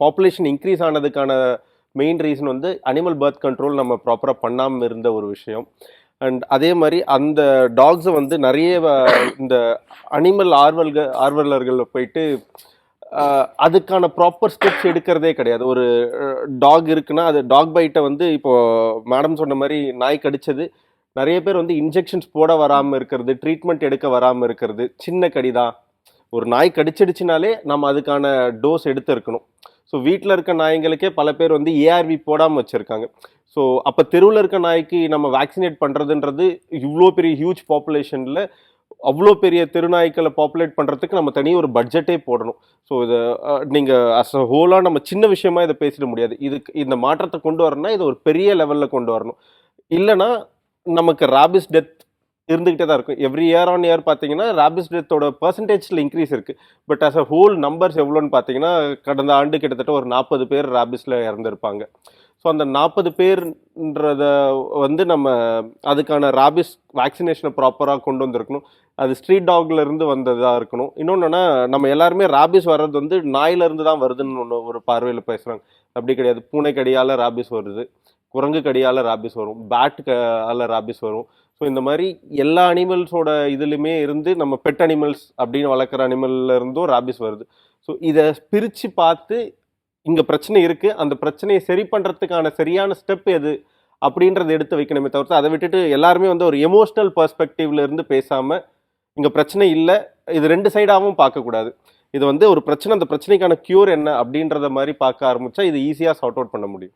Population increase ஆனதுக்கான main reason வந்து animal birth control நம்ம ப்ராப்பராக பண்ணாமல் இருந்த ஒரு விஷயம். அண்ட் அதே மாதிரி அந்த டாக்ஸை வந்து நிறைய இந்த அனிமல் ஆர்வலர்கள் போயிட்டு அதுக்கான ப்ராப்பர் ஸ்டெப்ஸ் எடுக்கிறதே கிடையாது. ஒரு டாக் இருக்குன்னா அது டாக் பைட்டை வந்து இப்போ மேடம் சொன்ன மாதிரி நாய் கடிச்சது நிறைய பேர் வந்து இன்ஜெக்ஷன்ஸ் போட வராமல் இருக்கிறது, ட்ரீட்மெண்ட் எடுக்க வராமல் இருக்கிறது. சின்ன கடிதான், ஒரு நாய் கடிச்சிடுச்சுனாலே நம்ம அதுக்கான டோஸ் எடுத்து இருக்கணும். ஸோ வீட்டில் இருக்க நாய்ங்களுக்கே பல பேர் வந்து ஏஆர்வி போடாமல் வச்சுருக்காங்க. ஸோ அப்போ தெருவில் இருக்க நாய்க்கு நம்ம வேக்சினேட் பண்ணுறதுன்றது இவ்வளோ பெரிய ஹியூஜ் பாப்புலேஷனில் அவ்வளோ பெரிய தெருநாய்க்களை பாப்புலேட் பண்ணுறதுக்கு நம்ம தனி ஒரு பட்ஜெட்டே போடணும். ஸோ இதை நீங்கள் அஸ் அ ஹோலாக நம்ம சின்ன விஷயமா இதை பேசிட முடியாது. இதுக்கு இந்த மாற்றத்தை கொண்டு வரணும்னா இது ஒரு பெரிய லெவலில் கொண்டு வரணும். இல்லைனா நமக்கு ராபிஸ் டெத் இருந்துகிட்டே தான் இருக்கும். எவ்ரி இயர் ஆன் இயர் பார்த்தீங்கன்னா ராபிஸ் டெத்தோட பர்சன்டேஜில் இன்க்ரீஸ் இருக்குது. But as a whole numbers எவ்வளோன்னு பார்த்தீங்கன்னா கடந்த ஆண்டு கிட்டத்தட்ட ஒரு 40 பேர் ராபிஸில் இறந்துருப்பாங்க. ஸோ அந்த 40 பேர்ன்றத வந்து நம்ம அதுக்கான ராபிஸ் வேக்சினேஷனை ப்ராப்பராக கொண்டு வந்திருக்கணும். அது ஸ்ட்ரீட் டாக்ல இருந்து வந்ததாக இருக்கணும். இன்னொன்றுனா நம்ம எல்லாருமே ராபிஸ் வர்றது வந்து நாயிலிருந்து தான் வருதுன்னு ஒன்று ஒரு பார்வையில் பேசுகிறாங்க. அப்படி கிடையாது. பூனை கடியால் ராபிஸ் வருது, குரங்கு கடியால் ராபிஸ் வரும், பேட்டுக்கால ராபிஸ் வரும். ஸோ இந்த மாதிரி எல்லா அனிமல்ஸோட இதுலையுமே இருந்து நம்ம பெட் அனிமல்ஸ் அப்படின்னு வளர்க்குற அனிமல்ல இருந்தும் ராபிஸ் வருது. ஸோ இதை பிரித்து பார்த்து இங்கே பிரச்சனை இருக்குது, அந்த பிரச்சனையை சரி பண்ணுறதுக்கான சரியான ஸ்டெப் எது அப்படின்றத எடுத்து வைக்கணுமே தவிர்த்து அதை விட்டுட்டு எல்லாருமே வந்து ஒரு எமோஷ்னல் பர்ஸ்பெக்டிவ்ல இருந்து பேசாமல் இங்கே பிரச்சனை இல்லை, இது ரெண்டு சைடாகவும் பார்க்கக்கூடாது. இது வந்து ஒரு பிரச்சனை, அந்த பிரச்சனைக்கான க்யூர் என்ன அப்படின்றத மாதிரி பார்க்க ஆரம்பித்தா இது ஈஸியாக சார்ட் அவுட் பண்ண முடியும்.